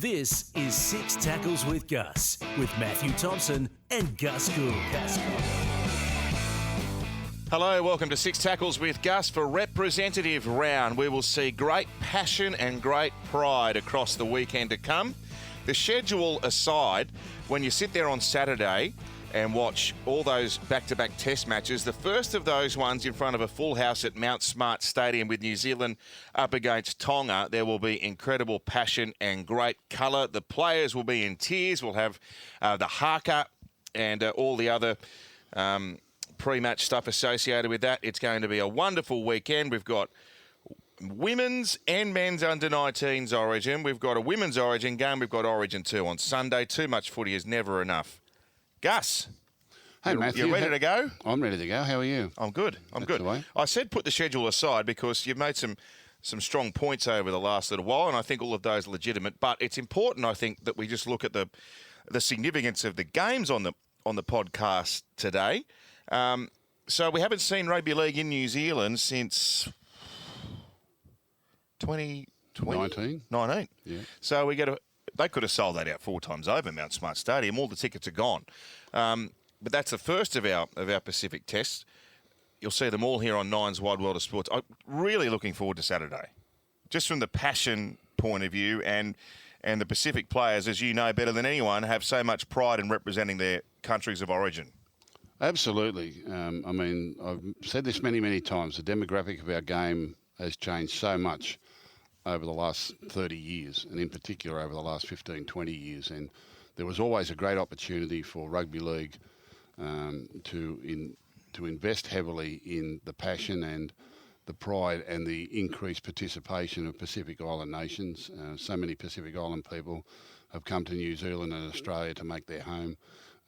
This is Six Tackles with Gus, with Matthew Thompson and Gus Gould. Hello, welcome to Six Tackles with Gus. For representative round, we will see great passion and great pride across the weekend to come. The schedule aside, when you sit there on Saturday and watch all those back-to-back test matches, the first of those ones in front of a full house at Mount Smart Stadium with New Zealand up against Tonga, there will be incredible passion and great colour. The players will be in tears. We'll have the haka and all the other pre-match stuff associated with that. It's going to be a wonderful weekend. We've got women's and men's under-19s Origin. We've got a women's Origin game. We've got Origin 2 on Sunday. Too much footy is never enough. Gus. Hey, Matthew. You ready to go? I'm ready to go. How are you? I'm good. I'm good. I said put the schedule aside because you've made some strong points over the last little while, and I think all of those are legitimate. But it's important, I think, that we just look at the significance of the games on the podcast today. So we haven't seen rugby league in New Zealand since 2019. Yeah. So they could have sold that out 4 times over Mount Smart Stadium. All the tickets are gone. But that's the first of our Pacific tests. You'll see them all here on Nine's Wide World of Sports. I'm really looking forward to Saturday, just from the passion point of view, and the Pacific players, as you know better than anyone, have so much pride in representing their countries of origin. Absolutely. I've said this many, many times. The demographic of our game has changed so much over the last 30 years, and in particular over the last 15, 20 years. And there was always a great opportunity for rugby league to invest heavily in the passion and the pride and the increased participation of Pacific Island nations. So many Pacific Island people have come to New Zealand and Australia to make their home,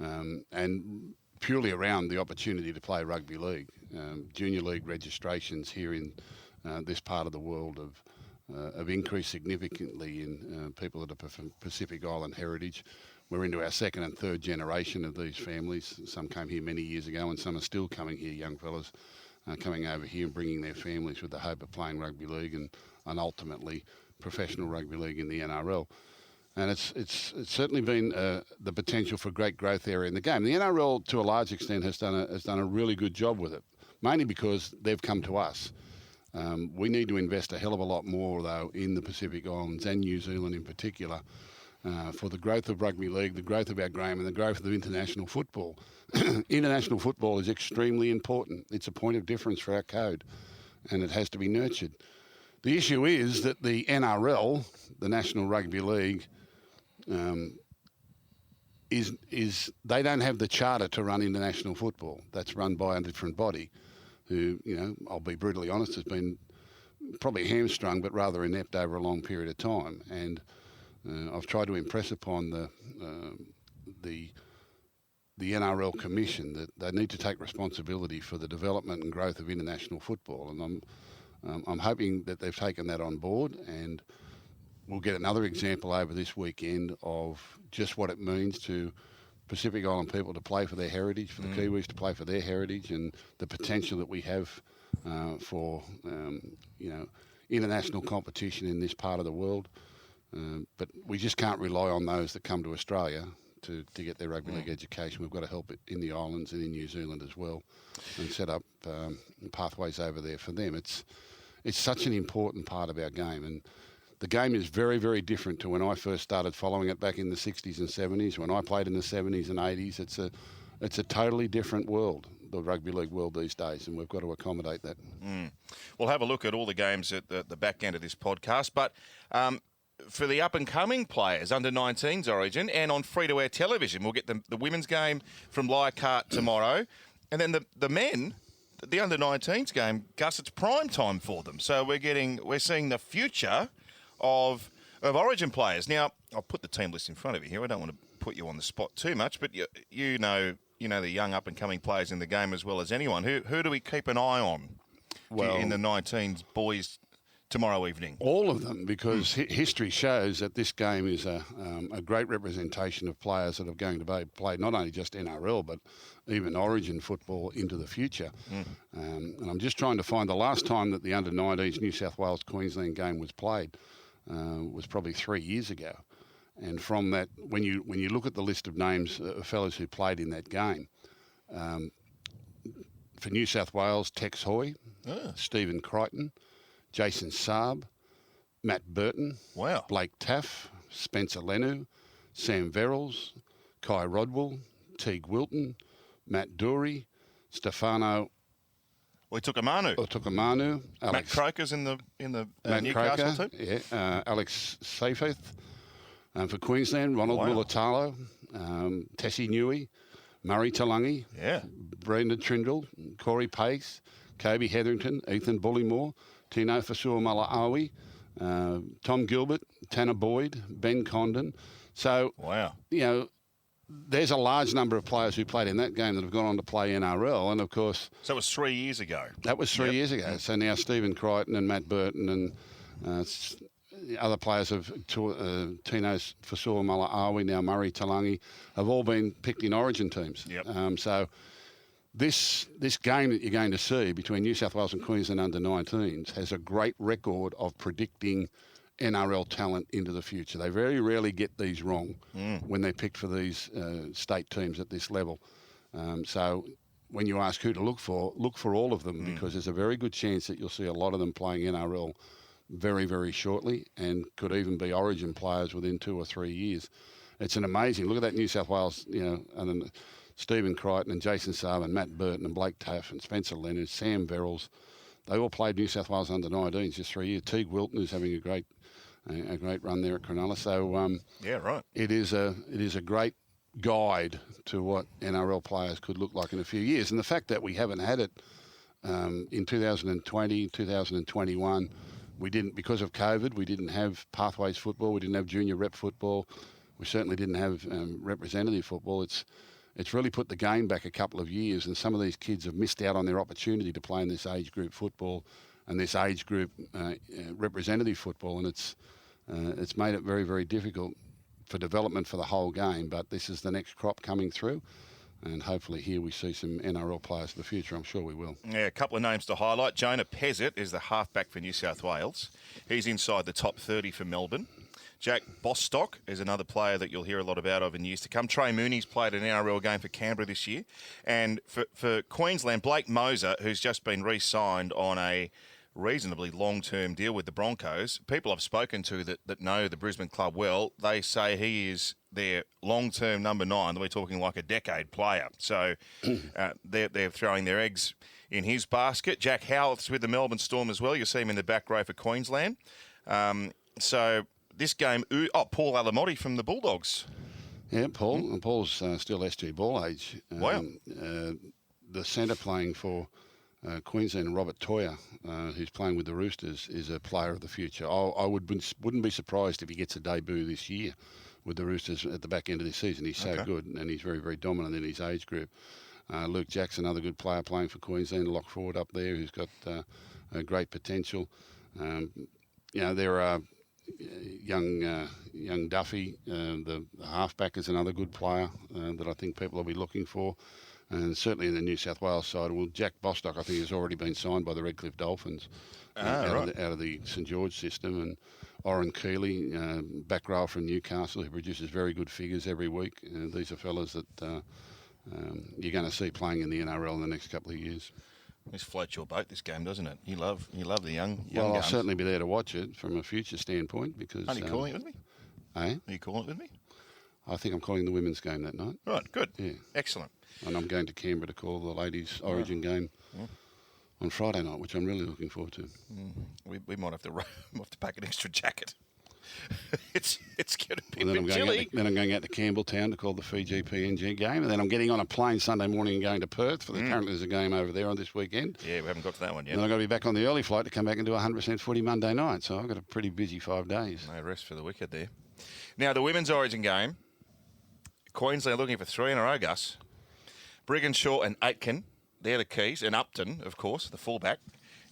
and purely around the opportunity to play rugby league. Junior league registrations here in this part of the world have increased significantly in people that are Pacific Island heritage. We're into our second and third generation of these families. Some came here many years ago, and some are still coming here, young fellas coming over here and bringing their families with the hope of playing rugby league and ultimately professional rugby league in the NRL. And it's certainly been the potential for great growth area in the game. The NRL, to a large extent, has done a really good job with it, mainly because they've come to us. We need to invest a hell of a lot more, though, in the Pacific Islands and New Zealand in particular, for the growth of rugby league, the growth of our game, and the growth of international football. International football is extremely important. It's a point of difference for our code, and it has to be nurtured. The issue is that the NRL, the National Rugby League, is they don't have the charter to run international football. That's run by a different body who, I'll be brutally honest, has been probably hamstrung but rather inept over a long period of time. And I've tried to impress upon the NRL Commission that they need to take responsibility for the development and growth of international football. And I'm hoping that they've taken that on board, and we'll get another example over this weekend of just what it means to Pacific Island people to play for their heritage, for the Kiwis to play for their heritage, and the potential that we have for international competition in this part of the world. But we just can't rely on those that come to Australia to get their rugby league education. We've got to help it in the islands and in New Zealand as well, and set up pathways over there for them. It's such an important part of our game, and the game is very, very different to when I first started following it back in the 60s and 70s. When I played in the 70s and 80s, it's a totally different world, the rugby league world these days, and we've got to accommodate that. We'll have a look at all the games at the back end of this podcast, but for the up-and-coming players, under-19s Origin, and on free-to-air television, we'll get the women's game from Leichhardt tomorrow, and then the men, the under-19s game, Gus, it's prime time for them. So we're seeing the future of Origin players. Now, I'll put the team list in front of you here. I don't want to put you on the spot too much, but you know the young up-and-coming players in the game as well as anyone. Who do we keep an eye on in the 19s boys tomorrow evening? All of them, because history shows that this game is a great representation of players that are going to play not only just NRL, but even Origin football into the future. And I'm just trying to find the last time that the under-19s New South Wales-Queensland game was played was probably 3 years ago. And from that, when you look at the list of names of fellows who played in that game, for New South Wales, Tex Hoy, Stephen Crichton, Jason Saab, Matt Burton, Wow. Blake Taff, Spencer Lenu, Sam Verrills, Kai Rodwell, Teague Wilton, Matt Dury, Stefano We took a Manu. Otukamanu, Matt Croker's in the Matt Newcastle Croker, team. yeah, Alex Seyfarth for Queensland, Ronald Mulatalo, Tessie Newey, Murray Talangi, Yeah. Brendan Trindle, Corey Pace, Kobe Hetherington, Ethan Bullymore, Tino Fasua-Malaawi, Tom Gilbert, Tanner Boyd, Ben Condon. So, Wow. you know, there's a large number of players who played in that game that have gone on to play NRL, and of course... So it was 3 years ago. That was 3 years ago. So now Stephen Crichton and Matt Burton and other players of Tino Fasua-Malaawi, now Murray Talangi, have all been picked in Origin teams. Yep. So this game that you're going to see between New South Wales and Queensland under-19s has a great record of predicting NRL talent into the future. They very rarely get these wrong when they're picked for these state teams at this level. So when you ask who to look for all of them, because there's a very good chance that you'll see a lot of them playing NRL very, very shortly, and could even be Origin players within 2 or 3 years. It's an amazing look at that New South Wales, and then Stephen Crichton and Jason Saab and Matt Burton and Blake Taff and Spencer Leonard, Sam Verrills. They all played New South Wales under-19s just 3 years. Teague Wilton, who's having a great run there at Cronulla. So yeah, right. It is a great guide to what NRL players could look like in a few years. And the fact that we haven't had it in 2020, 2021. We didn't, because of COVID, we didn't have pathways football. We didn't have junior rep football. We certainly didn't have representative football. It's really put the game back a couple of years, and some of these kids have missed out on their opportunity to play in this age group football and this age group representative football, and it's made it very, very difficult for development for the whole game. But this is the next crop coming through, and hopefully here we see some NRL players for the future. I'm sure we will. Yeah, a couple of names to highlight. Jonah Pezzett is the halfback for New South Wales. He's inside the top 30 for Melbourne. Jack Bostock is another player that you'll hear a lot about over in years to come. Trey Mooney's played an NRL game for Canberra this year. And for Queensland, Blake Moser, who's just been re-signed on a reasonably long-term deal with the Broncos. People I've spoken to that know the Brisbane club well, they say he is their long-term number 9. We're talking like a decade player. So they're throwing their eggs in his basket. Jack Howarth's with the Melbourne Storm as well. You'll see him in the back row for Queensland. So this game, Paul Alamotti from the Bulldogs. Yeah, Paul. And Paul's still SG ball age. Wow. The centre playing for Queensland, Robert Toyer, who's playing with the Roosters, is a player of the future. I wouldn't be surprised if he gets a debut this year with the Roosters at the back end of this season. He's so good, and he's very, very dominant in his age group. Luke Jackson, another good player playing for Queensland, lock forward up there, who's got great potential. There are young Duffy, the halfback, is another good player that I think people will be looking for. And certainly in the New South Wales side, well, Jack Bostock, I think, has already been signed by the Redcliffe Dolphins out of the St George system. And Oren Keeley, back row from Newcastle, who produces very good figures every week. These are fellas that you're going to see playing in the NRL in the next couple of years. This floats your boat, this game, doesn't it? You love the young Well, I'll guns. certainly be there to watch it from a future standpoint because... Are you calling it with me? Eh? Are you calling it with me? I think I'm calling the women's game that night. Right, good. Yeah. Excellent. And I'm going to Canberra to call the ladies' Origin game on Friday night, which I'm really looking forward to. We might have to pack an extra jacket. it's going to be And a then bit chilly. then I'm going out to Campbelltown to call the Fiji PNG game, and then I'm getting on a plane Sunday morning and going to Perth for apparently there's a game over there on this weekend. Yeah, we haven't got to that one yet. And I've got to be back on the early flight to come back and do 100% footy Monday night, so I've got a pretty busy 5 days. No rest for the wicked there. Now, the women's Origin game, Queensland looking for 3 in a row, Gus. Brigginshaw and Aitken, they're the keys, and Upton, of course, the fullback.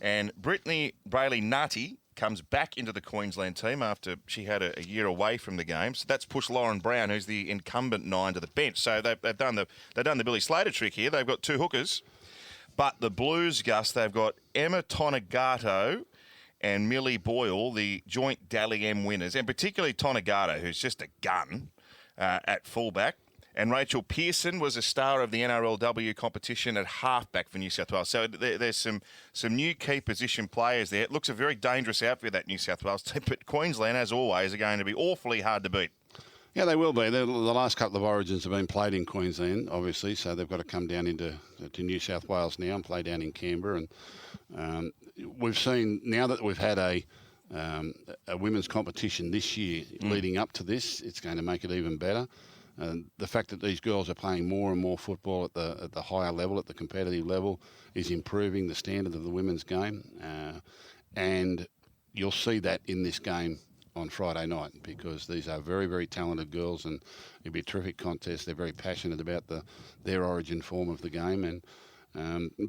And Brittany Brayley-Nutty comes back into the Queensland team after she had a year away from the game. So that's pushed Lauren Brown, who's the incumbent 9, to the bench. So they've done the Billy Slater trick here. They've got 2 hookers. But the Blues, Gus, they've got Emma Tonegato and Millie Boyle, the joint Dally M winners, and particularly Tonegata, who's just a gun at fullback. And Rachel Pearson was a star of the NRLW competition at halfback for New South Wales. So there's some new key position players there. It looks a very dangerous outfit, that New South Wales team. But Queensland, as always, are going to be awfully hard to beat. Yeah, they will be. The last couple of Origins have been played in Queensland, obviously, so they've got to come down to New South Wales now and play down in Canberra. And we've seen, now that we've had a women's competition this year leading up to this, it's going to make it even better. The fact that these girls are playing more and more football at the higher level, at the competitive level, is improving the standard of the women's game. And you'll see that in this game on Friday night, because these are very, very talented girls, and it'll be a terrific contest. They're very passionate about their origin form of the game, and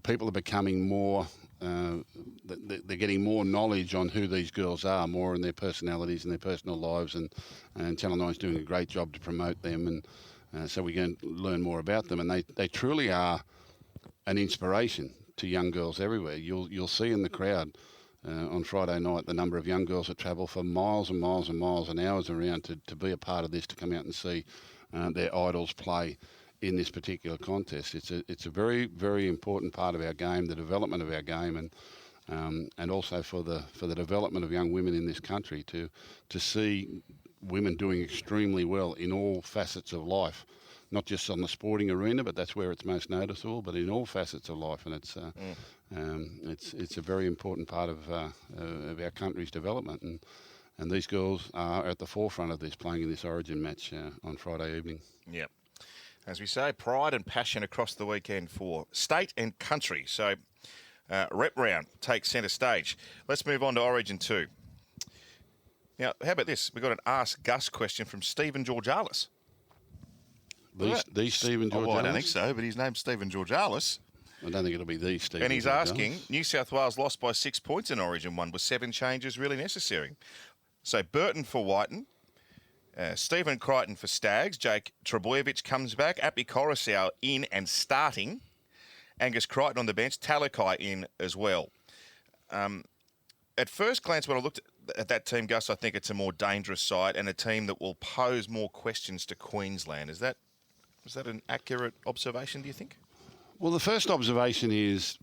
people are becoming more, they're getting more knowledge on who these girls are, more in their personalities and their personal lives, and Channel 9's doing a great job to promote them, and so we're going to learn more about them, and they truly are an inspiration to young girls everywhere. You'll see in the crowd on Friday night the number of young girls that travel for miles and miles and miles and hours around to be a part of this, to come out and see their idols play in this particular contest. It's a very, very important part of our game, the development of our game, and also for the development of young women in this country, to see women doing extremely well in all facets of life, not just on the sporting arena, but that's where it's most noticeable, but in all facets of life, and it's a very important part of our country's development, and these girls are at the forefront of this, playing in this Origin match on Friday evening. Yep. As we say, pride and passion across the weekend for state and country. So rep round takes centre stage. Let's move on to Origin 2. Now, how about this? We've got an Ask Gus question from Stephen Georgalis. The Stephen Georgalis? Oh, I don't think so, but his name's Stephen Georgalis. I don't think it'll be the Stephen. And he's Georgalis. asking, New South Wales lost by 6 points in Origin 1. Was 7 changes really necessary? So Burton for Whiten, Stephen Crichton for Stags, Jake Trebojevic comes back, Appy Coruscant in and starting, Angus Crichton on the bench, Talakai in as well. At first glance, when I looked at that team, Gus, I think it's a more dangerous side and a team that will pose more questions to Queensland. Is that an accurate observation, do you think? Well, the first observation is,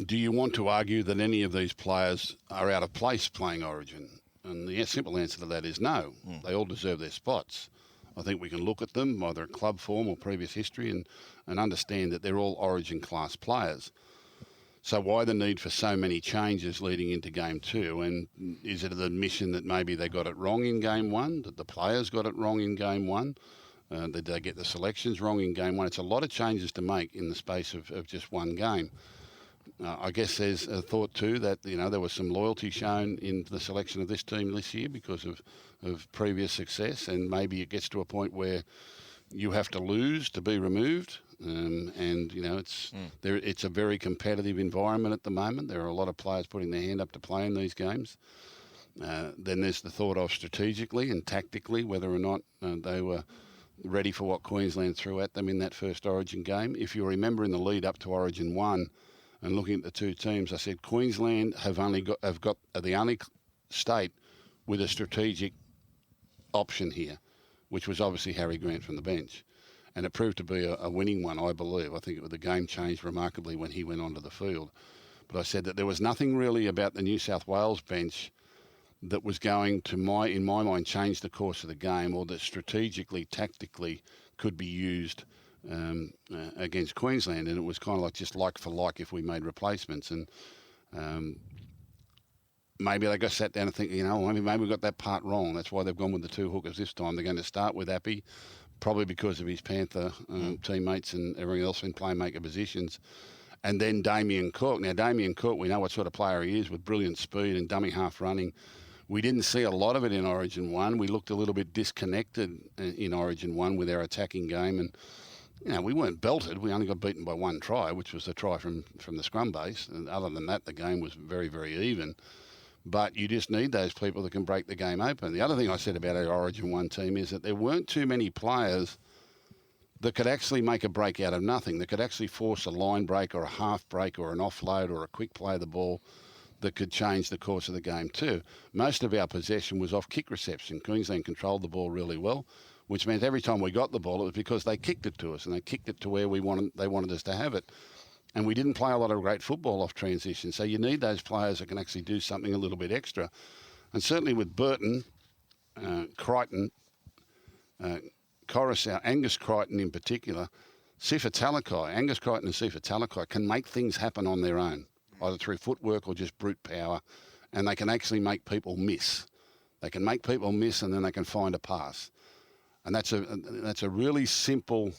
do you want to argue that any of these players are out of place playing Origin? And the simple answer to that is no. They all deserve their spots. I think we can look at them, either at club form or previous history, and understand that they're all Origin class players. So why the need for so many changes leading into Game 2? And is it an admission that maybe they got it wrong in Game 1, that the players got it wrong in Game 1? Did they get the selections wrong in Game 1? It's a lot of changes to make in the space of just one game. I guess there's a thought too that there was some loyalty shown in the selection of this team this year because of previous success, and maybe it gets to a point where you have to lose to be removed. It's a very competitive environment at the moment. There are a lot of players putting their hand up to play in these games. Then there's the thought of strategically and tactically whether or not they were ready for what Queensland threw at them in that first Origin game. If you remember in the lead up to Origin 1 and looking at the two teams, I said Queensland are the only state with a strategic option here, which was obviously Harry Grant from the bench. And it proved to be a winning one, I believe. I think the game changed remarkably when he went onto the field. But I said that there was nothing really about the New South Wales bench that was going to, in my mind, change the course of the game, or that strategically, tactically could be used against Queensland. And it was kind of like just like for like if we made replacements. And maybe they got sat down and think, maybe we got that part wrong. That's why they've gone with the two hookers this time. They're going to start with Appy, probably because of his Panther teammates and everything else in playmaker positions. And then Damien Cook. Now, Damien Cook, we know what sort of player he is with brilliant speed and dummy half running. We didn't see a lot of it in Origin 1. We looked a little bit disconnected in Origin 1 with our attacking game. And, we weren't belted. We only got beaten by one try, which was a try from the scrum base. And other than that, the game was very, very even. But you just need those people that can break the game open. The other thing I said about our Origin 1 team is that there weren't too many players that could actually make a break out of nothing, that could actually force a line break or a half break or an offload or a quick play of the ball. that could change the course of the game too. Most of our possession was off kick reception. Queensland controlled the ball really well, which meant every time we got the ball, it was because they kicked it to us, and they kicked it to where they wanted us to have it. And we didn't play a lot of great football off transition. So you need those players that can actually do something a little bit extra. And certainly with Burton, Crichton, Coruscant, Angus Crichton in particular, Sifa Talakai, Angus Crichton and Sifa Talakai can make things happen on their own, either through footwork or just brute power, and they can actually make people miss. They can make people miss, and then they can find a pass. And that's a really simple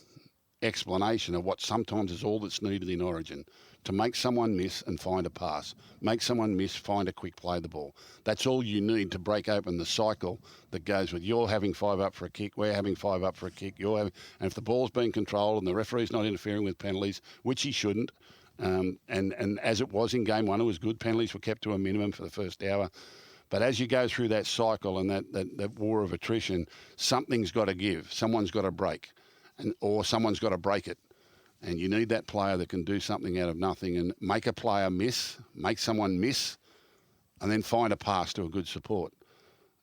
explanation of what sometimes is all that's needed in Origin, to make someone miss and find a pass. Make someone miss, find a quick play the ball. That's all you need to break open the cycle that goes with you're having 5 up for a kick, we're having 5 up for a kick, and if the ball's being controlled and the referee's not interfering with penalties, which he shouldn't, and as it was in game 1, it was good. Penalties were kept to a minimum for the first hour. But as you go through that cycle and that war of attrition, something's got to give. Someone's got to break, or someone's got to break it. And you need that player that can do something out of nothing and make a player miss, make someone miss, and then find a pass to a good support.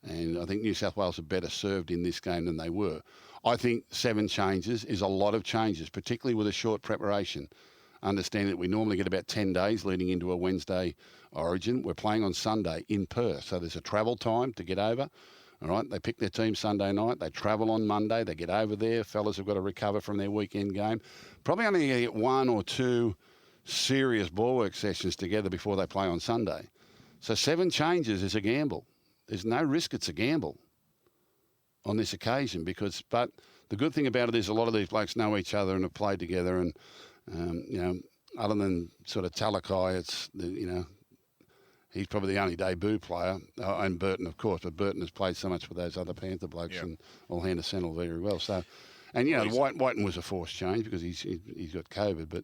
And I think New South Wales are better served in this game than they were. I think 7 changes is a lot of changes, particularly with a short preparation. Understand that we normally get about 10 days leading into a Wednesday Origin. We're playing on Sunday in Perth, so there's a travel time to get over. All right, they pick their team Sunday night. They travel on Monday. They get over there. Fellas have got to recover from their weekend game. Probably only going to get 1 or 2 serious ball work sessions together before they play on Sunday. So 7 changes is a gamble. There's no risk. It's a gamble on this occasion but the good thing about it is a lot of these blokes know each other and have played together. And other than sort of Talakai, he's probably the only debut player, and Burton, of course, but Burton has played so much with those other Panther blokes and all handle Sentinel very well. So, and, Whiten was a forced change because he's got COVID. But,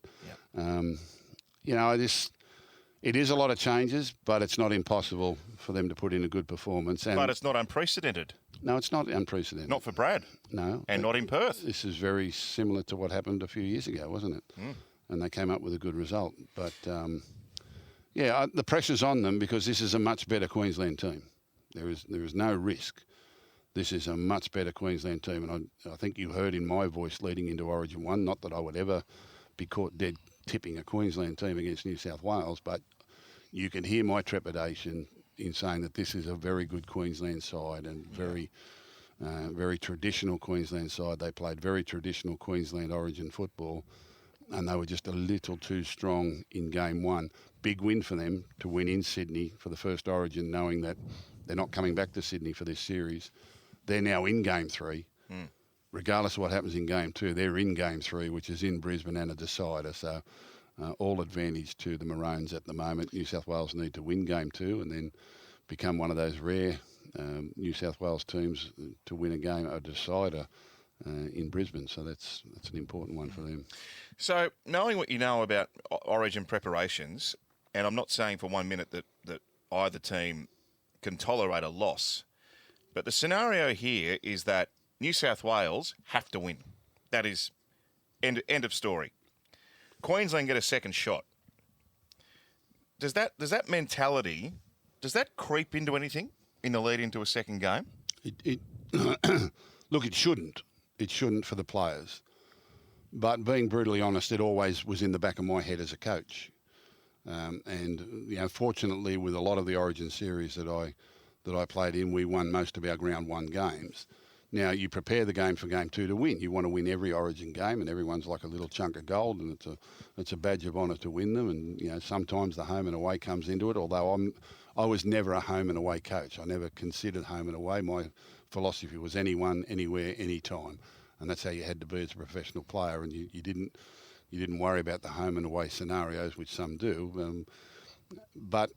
it is a lot of changes, but it's not impossible for them to put in a good performance. But it's not unprecedented. No, it's not unprecedented. Not for Brad. No. And not in Perth. This is very similar to what happened a few years ago, wasn't it? And they came up with a good result. But, the pressure's on them because this is a much better Queensland team. There is no risk. This is a much better Queensland team. And I think you heard in my voice leading into Origin 1, not that I would ever be caught dead tipping a Queensland team against New South Wales, but you can hear my trepidation in saying that this is a very good Queensland side and very traditional Queensland side. They played very traditional Queensland Origin football, and they were just a little too strong in game 1. Big win for them to win in Sydney for the first Origin, knowing that they're not coming back to Sydney for this series. They're now in game 3. Regardless of what happens in game 2, they're in game 3, which is in Brisbane and a decider. So all advantage to the Maroons at the moment. New South Wales need to win game 2 and then become one of those rare New South Wales teams to win a decider in Brisbane. So that's an important one for them. So knowing what you know about Origin preparations, and I'm not saying for 1 minute that either team can tolerate a loss, but the scenario here is that New South Wales have to win. That is end of story. Queensland get a second shot. Does that mentality, does that creep into anything in the lead into a second game? Look, it shouldn't. It shouldn't for the players. But being brutally honest, it always was in the back of my head as a coach. Fortunately, with a lot of the Origin series that I played in, we won most of our ground 1 games. Now, you prepare the game for game 2 to win. You want to win every Origin game, and everyone's like a little chunk of gold, and it's a badge of honour to win them. And sometimes the home and away comes into it. Although I was never a home and away coach. I never considered home and away. My philosophy was anyone, anywhere, anytime, and that's how you had to be as a professional player. And you didn't worry about the home and away scenarios, which some do. But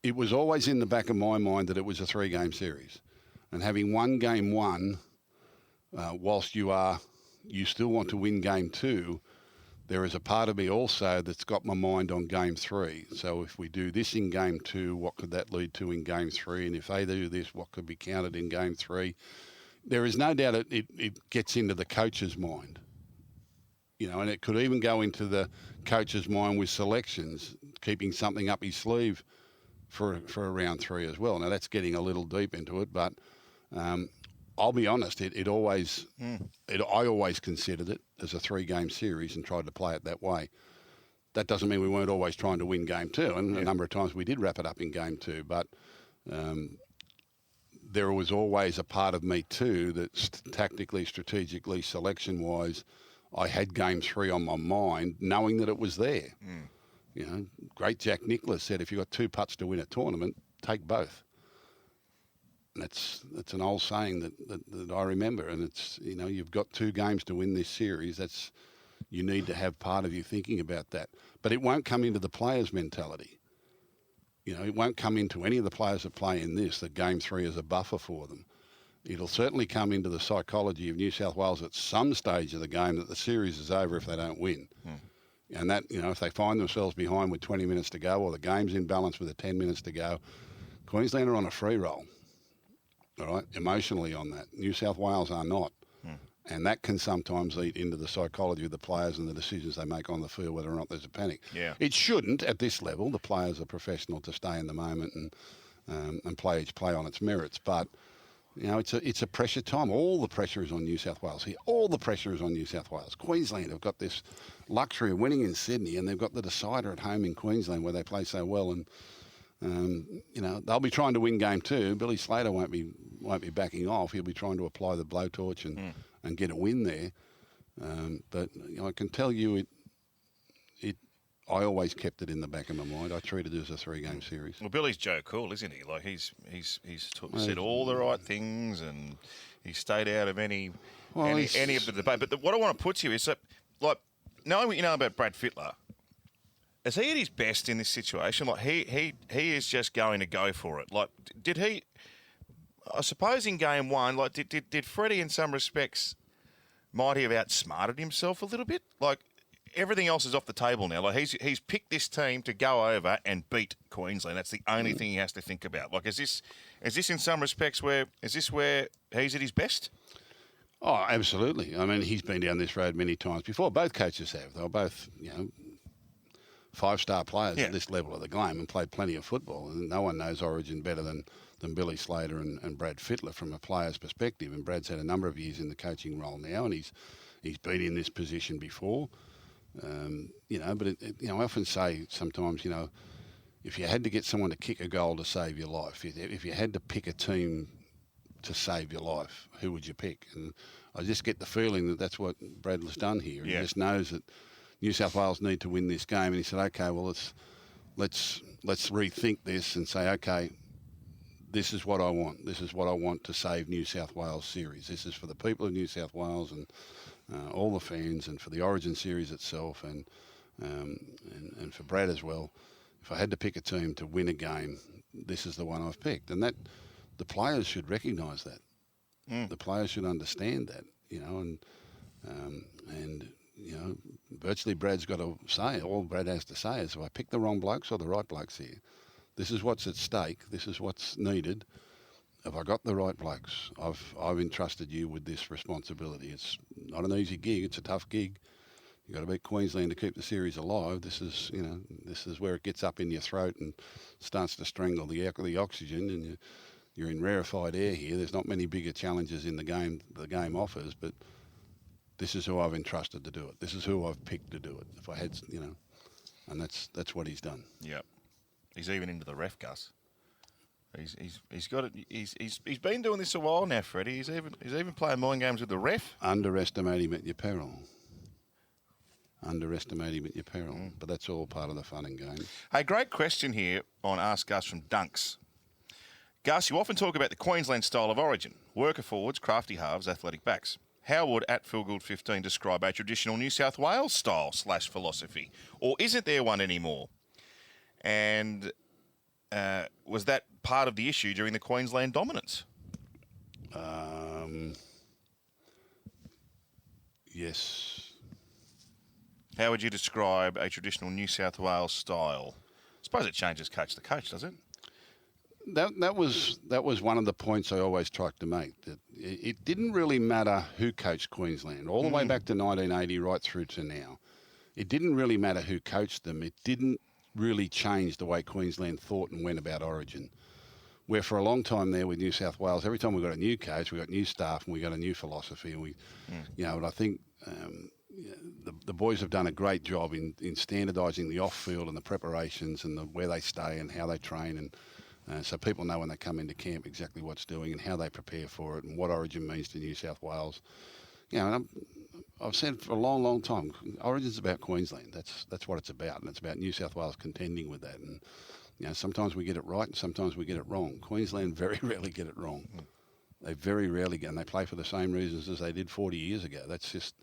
it was always in the back of my mind that it was a 3-game series. And having won game 1, whilst you still want to win game 2, there is a part of me also that's got my mind on game 3. So if we do this in game 2, what could that lead to in game 3? And if they do this, what could be counted in game 3? There is no doubt it gets into the coach's mind. And it could even go into the coach's mind with selections. keeping something up his sleeve for a round 3 as well. Now, that's getting a little deep into it, but I'll be honest, I always considered it as a 3-game series and tried to play it that way. That doesn't mean we weren't always trying to win game 2, and a number of times we did wrap it up in game 2, but there was always a part of me too that tactically, strategically, selection-wise, I had game 3 on my mind, knowing that it was there. You know, great Jack Nicklaus said, if you've got 2 putts to win a tournament, take both. And that's an old saying that I remember, and it's, you know, you've got 2 games to win this series. You need to have part of you thinking about that. But it won't come into the players' mentality. You know, it won't come into any of the players that play in this, that game 3 is a buffer for them. It'll certainly come into the psychology of New South Wales at some stage of the game that the series is over if they don't win. And that, you know, if they find themselves behind with 20 minutes to go, or the game's in balance with 10 minutes to go, Queensland are on a free roll, all right, emotionally on that. New South Wales are not. And that can sometimes eat into the psychology of the players and the decisions they make on the field, whether or not there's a panic. Yeah. It shouldn't at this level. The players are professional to stay in the moment and play each play on its merits. But, you know, it's a pressure time. All the pressure is on New South Wales here. All the pressure is on New South Wales. Queensland have got this luxury of winning in Sydney, and they've got the decider at home in Queensland where they play so well. And, you know, they'll be trying to win game 2. Billy Slater won't be backing off. He'll be trying to apply the blowtorch and get a win there. But, you know, I can tell you I always kept it in the back of my mind. I treated it as a 3-game series. Well, Billy's Joe Cool, isn't he? Like he's said all the right things, and he stayed out of any of the debate. But what I want to put to you is that, like, knowing what you know about Brad Fittler, is he at his best in this situation? Like he is just going to go for it. Like, did he? I suppose in game 1, like did Freddie in some respects might he have outsmarted himself a little bit? Like, everything else is off the table now. Like he's picked this team to go over and beat Queensland. That's the only thing he has to think about. Like, is this in some respects where he's at his best? Oh, absolutely. I mean, he's been down this road many times before. Both coaches have. They were both, you know, 5-star players at this level of the game and played plenty of football. And no one knows Origin better than Billy Slater and Brad Fittler from a player's perspective. And Brad's had a number of years in the coaching role now, and he's been in this position before. You know, but you know, I often say sometimes, you know, if you had to get someone to kick a goal to save your life, if you had to pick a team to save your life, who would you pick? And I just get the feeling that that's what Bradley's done here. He just knows that New South Wales need to win this game, and he said, okay, well, let's rethink this and say, okay, this is what I want. This is what I want to save New South Wales series. This is for the people of New South Wales and all the fans, and for the Origin series itself, and for Brad as well. If I had to pick a team to win a game, this is the one I've picked, and that the players should recognise that. The players should understand that, you know, and you know, virtually Brad's got to say, all Brad has to say is, have I picked the wrong blokes or the right blokes here? This is what's at stake. This is what's needed. Have I got the right blokes? I've entrusted you with this responsibility. It's not an easy gig. It's a tough gig. You've got to beat Queensland to keep the series alive. This is, you know, this is where it gets up in your throat and starts to strangle the oxygen, and you're in rarefied air here. There's not many bigger challenges in the game offers, but this is who I've entrusted to do it. This is who I've picked to do it. If I had, you know, and that's what he's done. Yep. He's even into the ref, Gus. He's got it. He's been doing this a while now, Freddie. He's even playing mind games with the ref. Underestimate him at your peril. Underestimate him at your peril. But that's all part of the fun and games. Hey, great question here on Ask Gus from Dunks. Gus, you often talk about the Queensland style of origin: worker forwards, crafty halves, athletic backs. How would at PhilGould15 describe a traditional New South Wales style / philosophy, or isn't there one anymore? And was that part of the issue during the Queensland dominance? Yes. How would you describe a traditional New South Wales style? I suppose it changes coach to coach, does it? That was one of the points I always tried to make. That it didn't really matter who coached Queensland, all the way back to 1980 right through to now. It didn't really matter who coached them. It didn't really changed the way Queensland thought and went about Origin. Where for a long time there with New South Wales, every time we got a new coach, we got new staff and we got a new philosophy. And and I think the boys have done a great job in standardising the off-field and the preparations and where they stay and how they train. And so people know when they come into camp exactly what's doing and how they prepare for it and what Origin means to New South Wales. And I've said for a long, long time, Origin's about Queensland. That's what it's about, and it's about New South Wales contending with that. And sometimes we get it right, and sometimes we get it wrong. Queensland very rarely get it wrong. They very rarely get, and they play for the same reasons as they did 40 years ago. That's just,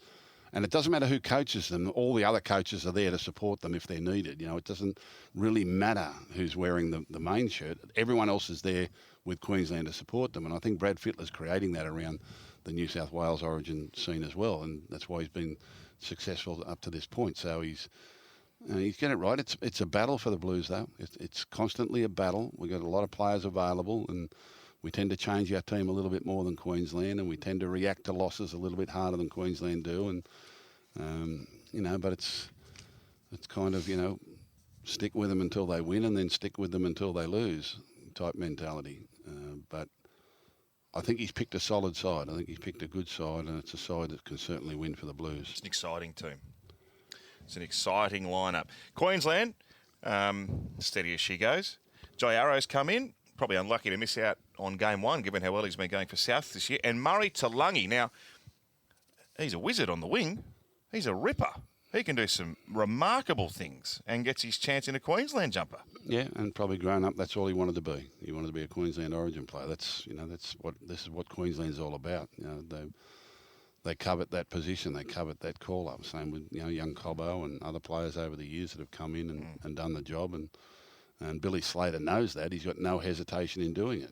and it doesn't matter who coaches them. All the other coaches are there to support them if they're needed. It doesn't really matter who's wearing the main shirt. Everyone else is there with Queensland to support them, and I think Brad Fittler's creating that around the New South Wales Origin scene as well, and that's why he's been successful up to this point. So he's getting it right. It's a battle for the Blues, though. It's constantly a battle. We've got a lot of players available, and we tend to change our team a little bit more than Queensland, and we tend to react to losses a little bit harder than Queensland do. And but it's kind of stick with them until they win, and then stick with them until they lose type mentality. But I think he's picked a solid side. I think he's picked a good side, and it's a side that can certainly win for the Blues. It's an exciting team. It's an exciting lineup. Queensland, steady as she goes. Jai Arrow's come in. Probably unlucky to miss out on game one, given how well he's been going for South this year. And Murray Talangi. Now, he's a wizard on the wing. He's a ripper. He can do some remarkable things and gets his chance in a Queensland jumper. Yeah, and probably grown up, that's all he wanted to be. He wanted to be a Queensland Origin player. This is what Queensland's all about. They covet that position. They covet that call-up. Same with young Cobbo and other players over the years that have come in and done the job. And Billy Slater knows that. He's got no hesitation in doing it.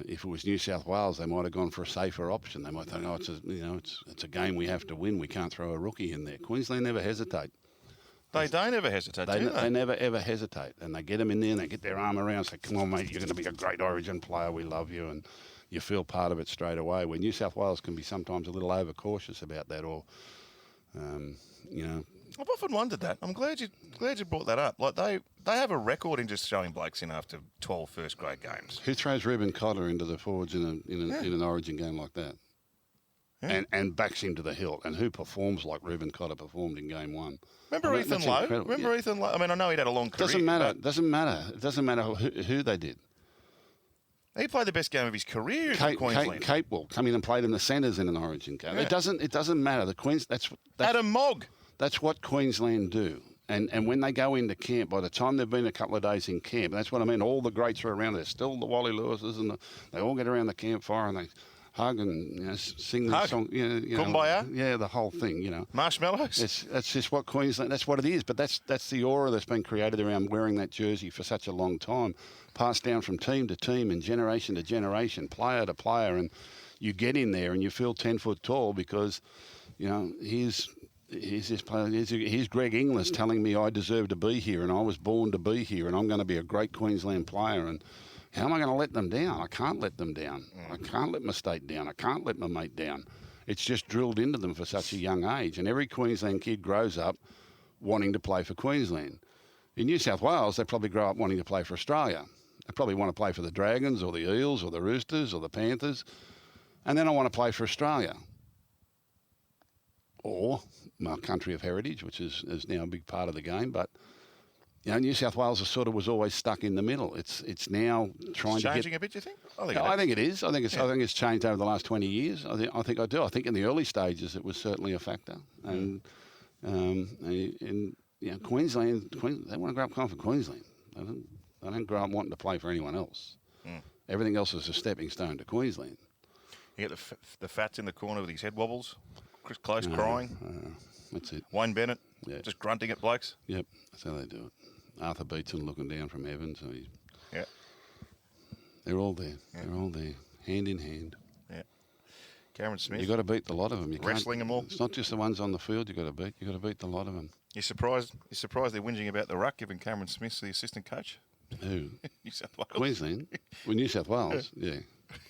If it was New South Wales, they might have gone for a safer option. They might think, it's a game we have to win. We can't throw a rookie in there. Queensland never hesitate. They don't ever hesitate, do they? They never, ever hesitate. And they get them in there and they get their arm around and say, come on, mate, you're going to be a great Origin player. We love you. And you feel part of it straight away. Where New South Wales can be sometimes a little overcautious about that, or, I've often wondered that. I'm glad you brought that up. Like they have a record in just showing blokes in after 12 first grade games. Who throws Reuben Cotter into the forwards in an Origin game like that? Yeah. And backs him to the hilt, and who performs like Reuben Cotter performed in game one? Remember Ethan Lowe? Ethan Lowe? I mean, I know he'd had a long career. Doesn't matter. It doesn't matter who they did. He played the best game of his career in Queensland. Kate will come in and played in the centres in an Origin game. Yeah. It doesn't matter. That's Adam Mogg. That's what Queensland do. And when they go into camp, by the time they've been a couple of days in camp, that's what I mean. All the greats are around. There's still the Wally Lewises, and they all get around the campfire and they hug and sing the song. Kumbaya? Yeah, the whole thing. Marshmallows. That's just what Queensland. That's what it is. But that's the aura that's been created around wearing that jersey for such a long time, passed down from team to team and generation to generation, player to player, and you get in there and you feel 10 foot tall because, here's this player. Here's Greg Inglis telling me I deserve to be here and I was born to be here and I'm going to be a great Queensland player. And how am I going to let them down? I can't let them down. I can't let my state down. I can't let my mate down. It's just drilled into them for such a young age. And every Queensland kid grows up wanting to play for Queensland. In New South Wales, they probably grow up wanting to play for Australia. They probably want to play for the Dragons or the Eels or the Roosters or the Panthers. And then I want to play for Australia. Or my country of heritage, which is now a big part of the game. But New South Wales was always stuck in the middle. It's now trying to changing a bit. Do you think? I think it is. I think it's changed over the last 20 years. I think I do. I think in the early stages it was certainly a factor. And Queensland, they want to grow up playing for Queensland. They don't grow up wanting to play for anyone else. Everything else is a stepping stone to Queensland. You get the Fats in the corner with his head wobbles. Chris Close crying. That's it. Wayne Bennett just grunting at blokes. Yep, that's how they do it. Arthur Beetson looking down from heaven. So they're all there. Yeah. They're all there, hand in hand. Yeah. Cameron Smith. You got to beat the lot of them. Wrestling them all. It's not just the ones on the field. You got to beat. You got to beat the lot of them. You're surprised they're whinging about the ruck, given Cameron Smith's the assistant coach. Who? New South Wales. Queensland. Well, New South Wales. Yeah.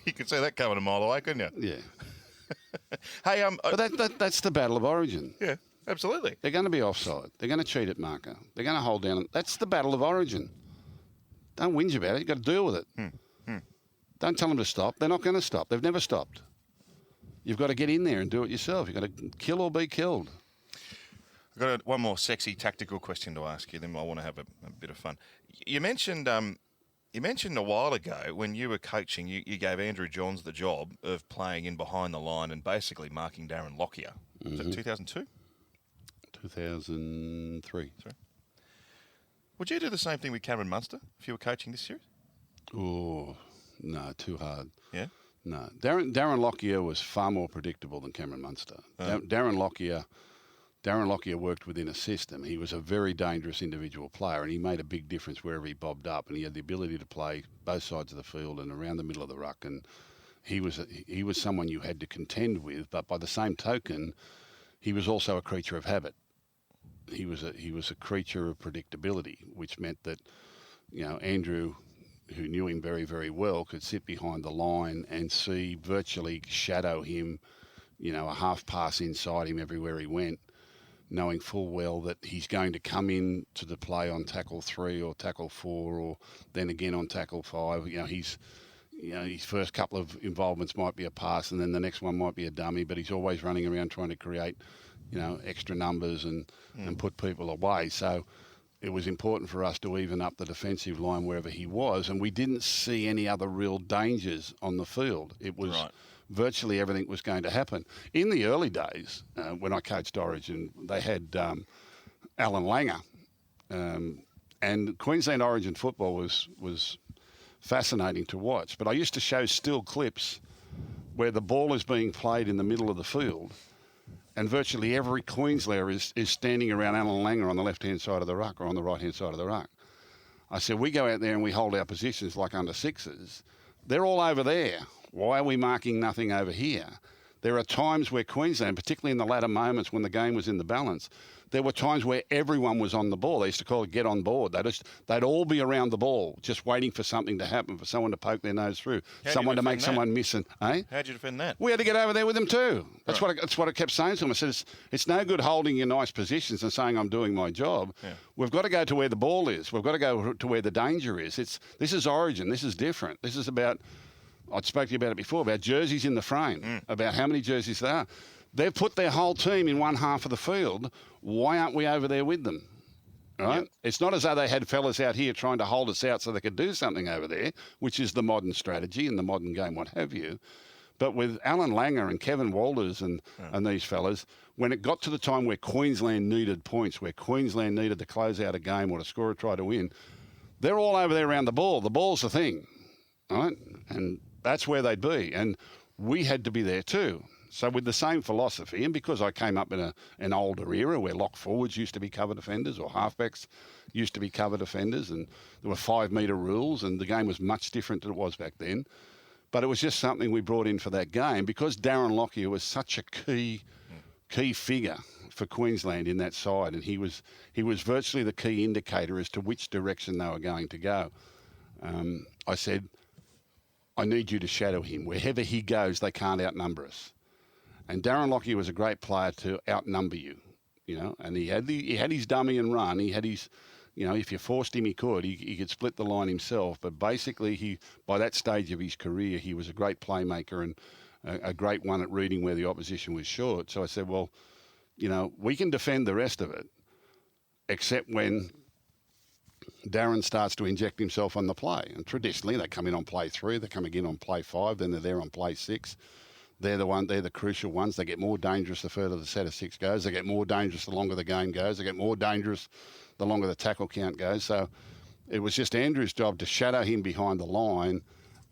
You could see that coming a mile away, couldn't you? Yeah. Hey, but that's the battle of Origin. Yeah. Absolutely. They're going to be offside. They're going to cheat at marker. They're going to hold down. That's the battle of Origin. Don't whinge about it. You've got to deal with it. Don't tell them to stop. They're not going to stop. They've never stopped. You've got to get in there and do it yourself. You've got to kill or be killed. I've got one more sexy tactical question to ask you, then I want to have a bit of fun. You mentioned a while ago when you were coaching, you gave Andrew Johns the job of playing in behind the line and basically marking Darren Lockyer. Was that 2002? 2003. Sorry. Would you do the same thing with Cameron Munster if you were coaching this series? Oh, no, too hard. Yeah? No. Darren Lockyer was far more predictable than Cameron Munster. Darren Lockyer worked within a system. He was a very dangerous individual player, and he made a big difference wherever he bobbed up, and he had the ability to play both sides of the field and around the middle of the ruck, and he was someone you had to contend with, but by the same token, he was also a creature of habit. He was a creature of predictability, which meant that, Andrew, who knew him very, very well, could sit behind the line and see virtually shadow him, a half pass inside him everywhere he went, knowing full well that he's going to come in to the play on tackle 3 or tackle 4 or then again on tackle 5. His first couple of involvements might be a pass and then the next one might be a dummy, but he's always running around trying to create, extra numbers and put people away. So it was important for us to even up the defensive line wherever he was, and we didn't see any other real dangers on the field. It was... Right. Virtually everything was going to happen. In the early days, when I coached Origin, they had Alan Langer. And Queensland Origin football was fascinating to watch. But I used to show still clips where the ball is being played in the middle of the field and virtually every Queenslander is standing around Alan Langer on the left-hand side of the ruck or on the right-hand side of the ruck. I said, we go out there and we hold our positions like under sixes. They're all over there. Why are we marking nothing over here? There are times where Queensland, particularly in the latter moments when the game was in the balance, there were times where everyone was on the ball. They used to call it get on board. They'd all be around the ball, just waiting for something to happen, for someone to poke their nose through, someone to make someone miss. How'd you defend that? We had to get over there with them too. That's what I kept saying to them. I said, it's no good holding your nice positions and saying I'm doing my job. Yeah. We've got to go to where the ball is. We've got to go to where the danger is. This is Origin. This is different. This is about... I spoke to you about it before, about jerseys in the frame, about how many jerseys there are. They've put their whole team in one half of the field. Why aren't we over there with them? Right? Yep. It's not as though they had fellas out here trying to hold us out so they could do something over there, which is the modern strategy and the modern game, what have you. But with Alan Langer and Kevin Walters and these fellas, when it got to the time where Queensland needed points, where Queensland needed to close out a game or to score or try to win, they're all over there around the ball. The ball's the thing, right? And that's where they'd be. And we had to be there too. So with the same philosophy, and because I came up in an older era where lock forwards used to be cover defenders or halfbacks used to be cover defenders, and there were 5 metre rules, and the game was much different than it was back then. But it was just something we brought in for that game because Darren Lockyer was such a key figure for Queensland in that side, and he was virtually the key indicator as to which direction they were going to go. I said, I need you to shadow him. Wherever he goes, they can't outnumber us. And Darren Lockyer was a great player to outnumber you, and he had his dummy and run. He had his, if you forced him, he could split the line himself. But basically, by that stage of his career, he was a great playmaker and a great one at reading where the opposition was short. So I said, well, we can defend the rest of it, except when Darren starts to inject himself on the play. And traditionally, they come in on play 3, they come again on play 5, then they're there on play 6. They're the crucial ones. They get more dangerous the further the set of 6 goes. They get more dangerous the longer the game goes. They get more dangerous the longer the tackle count goes. So it was just Andrew's job to shadow him behind the line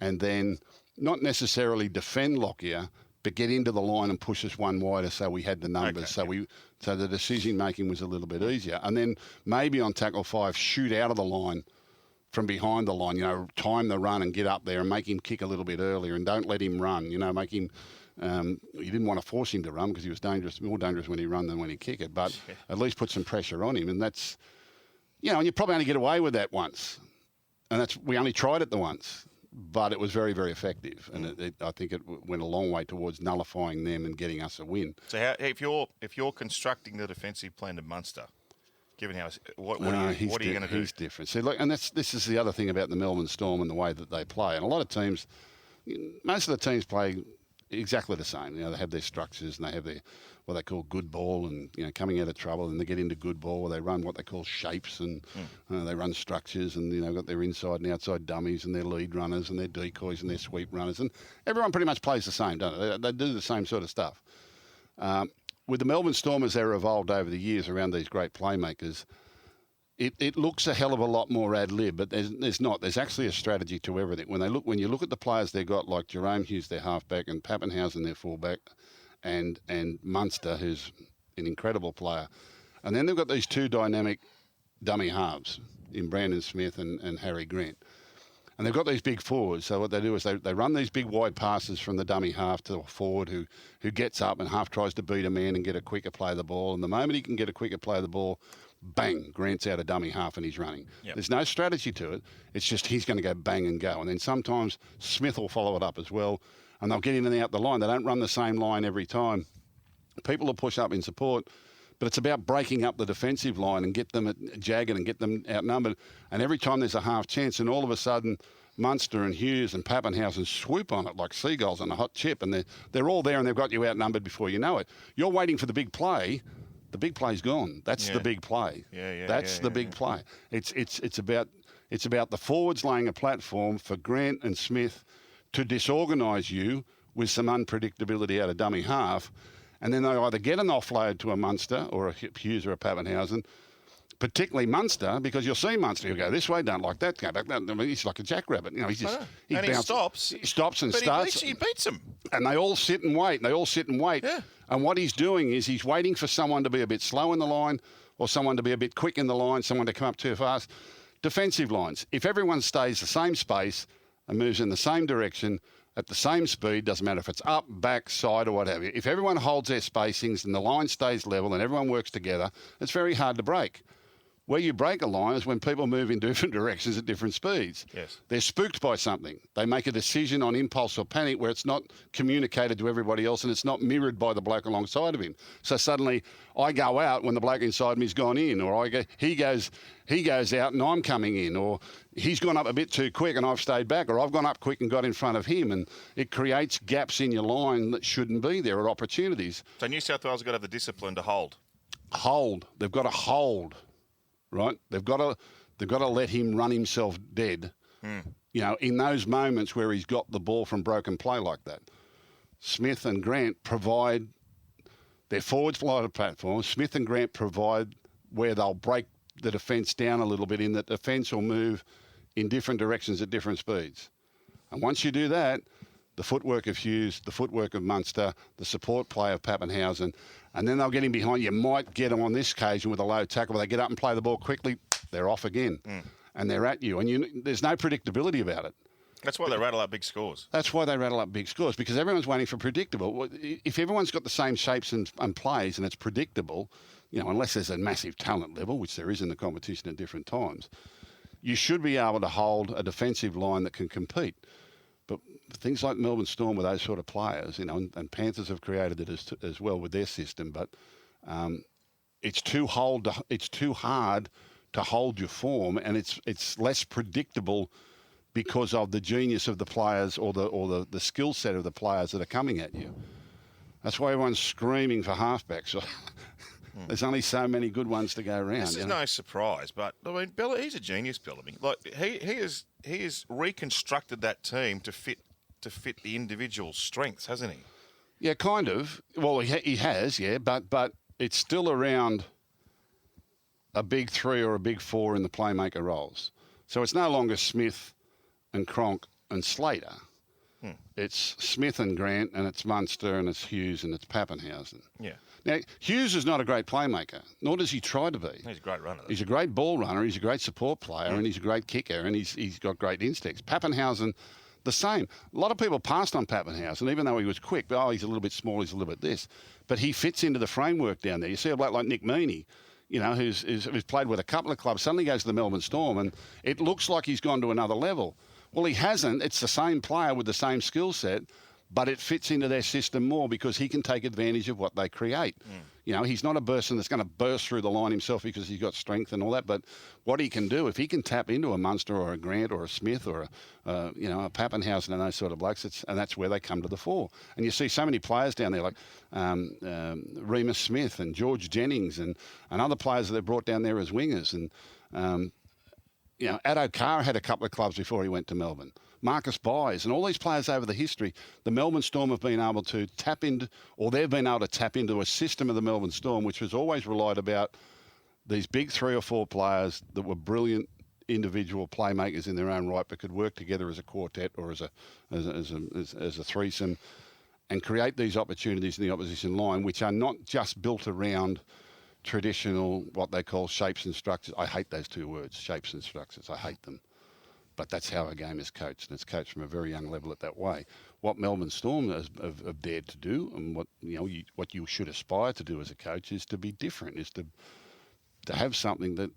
and then not necessarily defend Lockyer, but get into the line and push us one wider so we had the numbers. Okay, so the decision-making was a little bit easier. And then maybe on tackle 5, shoot out of the line from behind the line, time the run and get up there and make him kick a little bit earlier and don't let him run, make him... you didn't want to force him to run because he was more dangerous when he ran than when he kicked it, but at least put some pressure on him. And that's, and you probably only get away with that once. And we only tried it the once. but it was very, very effective. And I think it went a long way towards nullifying them and getting us a win. So if you're constructing the defensive plan to Munster, given how what are you going to do? He's different. See, look, and this is the other thing about the Melbourne Storm and the way that they play. And a lot of teams, most of the teams play exactly the same. They have their structures and they have their what they call good ball, and coming out of trouble, and they get into good ball where they run what they call shapes, and they run structures, and they've got their inside and outside dummies and their lead runners and their decoys and their sweep runners, and everyone pretty much plays the same, don't they? They do the same sort of stuff. With the Melbourne Storm, as they're evolved over the years around these great playmakers, it looks a hell of a lot more ad lib, but there's not. There's actually a strategy to everything. When you look at the players they've got, like Jerome Hughes, their halfback, and Pappenhausen, their fullback, and Munster, who's an incredible player, and then they've got these two dynamic dummy halves in Brandon Smith and Harry Grant. And they've got these big forwards, so what they do is they run these big wide passes from the dummy half to the forward who gets up and half tries to beat a man and get a quicker play of the ball. And the moment he can get a quicker play of the ball, bang, Grant's out a dummy half and he's running. Yep. There's no strategy to it. It's just he's going to go bang and go. And then sometimes Smith will follow it up as well, and they'll get in and out the line. They don't run the same line every time. People will push up in support, but it's about breaking up the defensive line and get them jagged and get them outnumbered. And every time there's a half chance, and all of a sudden Munster and Hughes and Pappenhausen swoop on it like seagulls on a hot chip, and they're all there and they've got you outnumbered before you know it. You're waiting for the big play. The big play's gone. That's the big play. That's the big play. It's about the forwards laying a platform for Grant and Smith to disorganise you with some unpredictability out of dummy half. And then they either get an offload to a Munster or a Hughes or a Pappenhausen, particularly Munster, because you'll see Munster, he'll go this way, don't like that, go back that. I mean, he's like a jackrabbit. He stops. He stops and starts. He beats them. And they all sit and wait. Yeah. And what he's doing is he's waiting for someone to be a bit slow in the line or someone to be a bit quick in the line, someone to come up too fast. Defensive lines. If everyone stays the same space and moves in the same direction, at the same speed, doesn't matter if it's up, back, side or what have you. If everyone holds their spacings and the line stays level and everyone works together, it's very hard to break. Where you break a line is when people move in different directions at different speeds. Yes. They're spooked by something. They make a decision on impulse or panic where it's not communicated to everybody else and it's not mirrored by the bloke alongside of him. So suddenly I go out when the bloke inside me's gone in, or he goes out and I'm coming in, or he's gone up a bit too quick and I've stayed back, or I've gone up quick and got in front of him, and it creates gaps in your line that shouldn't be there, or opportunities. So New South Wales have got to have the discipline to hold. They've got to hold. Right, they've got to let him run himself dead. In those moments where he's got the ball from broken play like that. Smith and Grant provide their forwards fly to platform. Smith and Grant provide where they'll break the defence down a little bit, in that defence will move in different directions at different speeds. And once you do that, the footwork of Hughes, the footwork of Munster, the support play of Pappenhausen, and then they'll get in behind. You might get them on this occasion with a low tackle where they get up and play the ball quickly, they're off again, and they're at you. And there's no predictability about it. That's why they rattle up big scores. Because everyone's waiting for predictable. If everyone's got the same shapes and plays and it's predictable, unless there's a massive talent level, which there is in the competition at different times, you should be able to hold a defensive line that can compete. But things like Melbourne Storm with those sort of players, and Panthers have created it as well with their system, but it's too hard to hold your form, and it's less predictable because of the genius of the players or the skill set of the players that are coming at you. That's why everyone's screaming for halfbacks. There's only so many good ones to go around. This is no surprise, but I mean, Bella, he's a genius, Bellamy. Like he has reconstructed that team to fit the individual strengths, hasn't he? Yeah, kind of. Well, he has, yeah, but it's still around a big three or a big four in the playmaker roles. So it's no longer Smith and Cronk and Slater. It's Smith and Grant, and it's Munster, and it's Hughes, and it's Pappenhausen. Yeah. Now, Hughes is not a great playmaker, nor does he try to be. He's a great runner, though. He's a great ball runner, he's a great support player, and he's a great kicker, and he's got great instincts. Pappenhausen, the same. A lot of people passed on Pappenhausen, even though he was quick. He's a little bit small, he's a little bit this. But he fits into the framework down there. You see a bloke like Nick Meaney, who's played with a couple of clubs, suddenly goes to the Melbourne Storm, and it looks like he's gone to another level. Well, he hasn't. It's the same player with the same skill set, but it fits into their system more because he can take advantage of what they create. You know, he's not a person that's going to burst through the line himself because he's got strength and all that. But what he can do, if he can tap into a Munster or a Grant or a Smith or a Pappenhausen and those sort of blokes, and that's where they come to the fore. And you see so many players down there like Remus Smith and George Jennings and other players that they've brought down there as wingers. And Addo Carr had a couple of clubs before he went to Melbourne. Marcus Byes and all these players over the history, the Melbourne Storm have been able to tap into, or they've been able to tap into a system of the Melbourne Storm, which was always relied about these big 3 or 4 players that were brilliant individual playmakers in their own right, but could work together as a quartet or as a threesome and create these opportunities in the opposition line, which are not just built around traditional, what they call shapes and structures. I hate those 2 words, shapes and structures. I hate them. But that's how a game is coached, and it's coached from a very young level at that way. What Melbourne Storm have dared to do, and what you should aspire to do as a coach, is to be different, is to have something that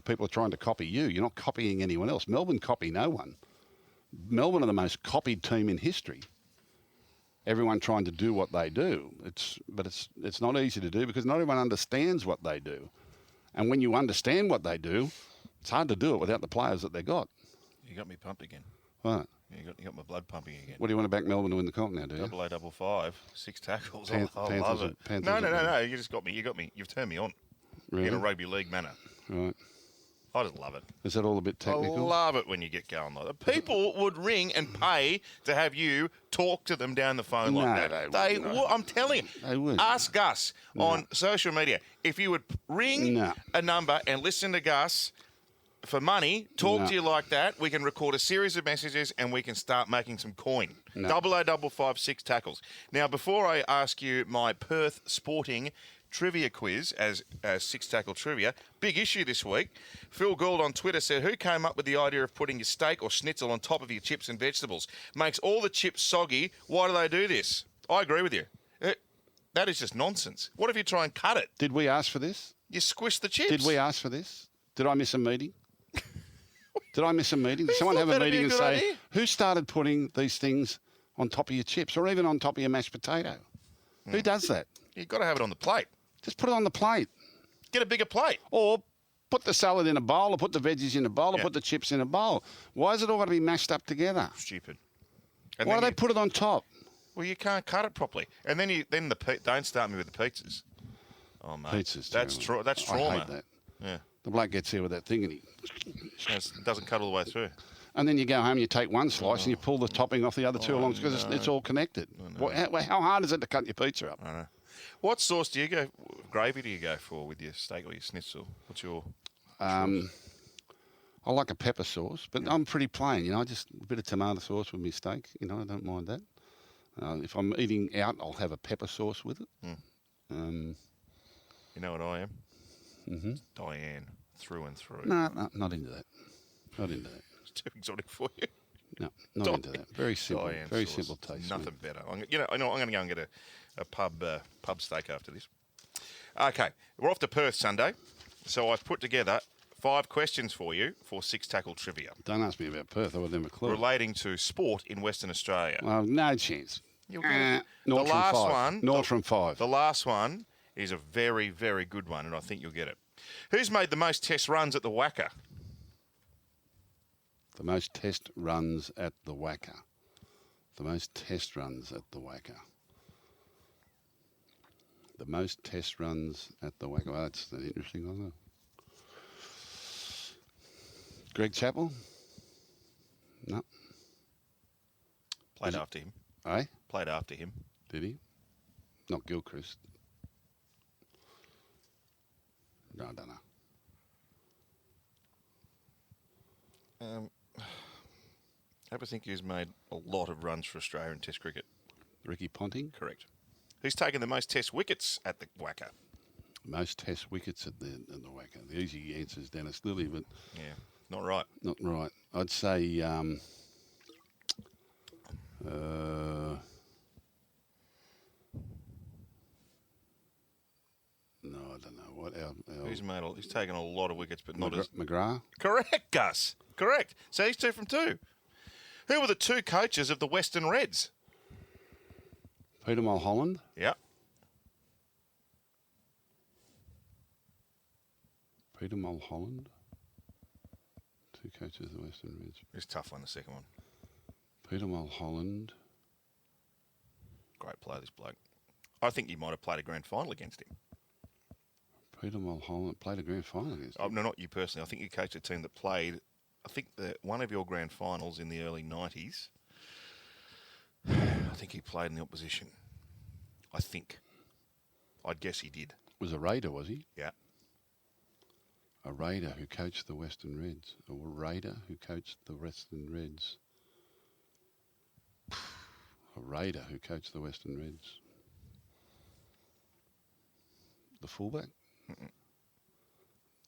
people are trying to copy you. You're not copying anyone else. Melbourne copy no one. Melbourne are the most copied team in history. Everyone trying to do what they do. But it's not easy to do because not everyone understands what they do. And when you understand what they do, it's hard to do it without the players that they got. You got me pumped again. What? You got my blood pumping again. What do you want to back Melbourne to win the comp now, do you? 8855, 6 tackles. Panthers I love it. Panthers No. You just got me. You got me. You've turned me on. Really? In a rugby league manner. Right. I just love it. Is that all a bit technical? I love it when you get going like that. People would ring and pay to have you talk to them down the phone like that. They would. I'm telling you. They would. Ask Gus on social media. If you would ring a number and listen to Gus for money, talk to you like that, we can record a series of messages and we can start making some coin. 8855 tackles. Now, before I ask you my Perth Sporting trivia quiz as 6 tackle trivia, big issue this week. Phil Gould on Twitter said, who came up with the idea of putting your steak or schnitzel on top of your chips and vegetables? Makes all the chips soggy. Why do they do this? I agree with you. That is just nonsense. What if you try and cut it? Did we ask for this? You squish the chips. Did we ask for this? Did I miss a meeting? Did someone have a meeting and say, who started putting these things on top of your chips or even on top of your mashed potato? Who does that? You've got to have it on the plate. Just put it on the plate. Get a bigger plate. Or put the salad in a bowl or put the veggies in a bowl or put the chips in a bowl. Why is it all got to be mashed up together? Stupid. Why do they put it on top? Well, you can't cut it properly. And then don't start me with the pizzas. Oh, mate. Pizzas. That's trauma. I hate that. Yeah. The bloke gets here with that thing and he doesn't cut all the way through. And then you go home and you take one slice and you pull the topping off the other two along because it's all connected. How hard is it to cut your pizza up? I know. What sauce do you gravy do you go for with your steak or your schnitzel? What's your I like a pepper sauce, but I'm pretty plain. Just a bit of tomato sauce with my steak. I don't mind that. If I'm eating out, I'll have a pepper sauce with it. You know what I am? Mm-hmm. Diane, through and through. No, not into that. Not into that. It's too exotic for you. No, not into that. Very simple. Diane very sauce. simple taste. Nothing better. I'm going to go and get a pub steak after this. Okay, we're off to Perth Sunday. So I've put together 5 questions for you for 6 tackle trivia. Don't ask me about Perth. I would never clue. Relating to sport in Western Australia. Well, no chance. You'll get it. Naught The from last 5. one. Naught from 5. The last one is a very, very good one, and I think you'll get it. Who's made the most test runs at the Wacker? The most test runs at the Wacker. The most test runs at the Wacker. The most test runs at the Wacker. Well, that's an interesting one. Greg Chappell? No. Played after him. Eh? Played after him. Did he? Not Gilchrist. No, I don't know. Have a think who's made a lot of runs for Australia in Test cricket. Ricky Ponting? Correct. Who's taken the most Test wickets at the Wacker? Most test wickets at the Wacker. The easy answer is Dennis Lilly, but... Yeah, not right. Not right. I'd say... no, I don't know. What? He's taken a lot of wickets, but not as... McGrath? Correct, Gus. Correct. So he's 2 from 2. Who were the two coaches of the Western Reds? Peter Mulholland. Yeah. Peter Mulholland. Two coaches of the Western Reds. It's a tough one, the second one. Peter Mulholland. Great player, this bloke. I think he might have played a grand final against him. Peter Mulholland played a grand final against him. No, not you personally. I think you coached a team that played, I think, one of your grand finals in the early 90s. I think he played in the opposition. I think. I'd guess he did. Was a Raider, was he? Yeah. A Raider who coached the Western Reds. A Raider who coached the Western Reds. A Raider who coached the Western Reds. The fullback? Mm-mm.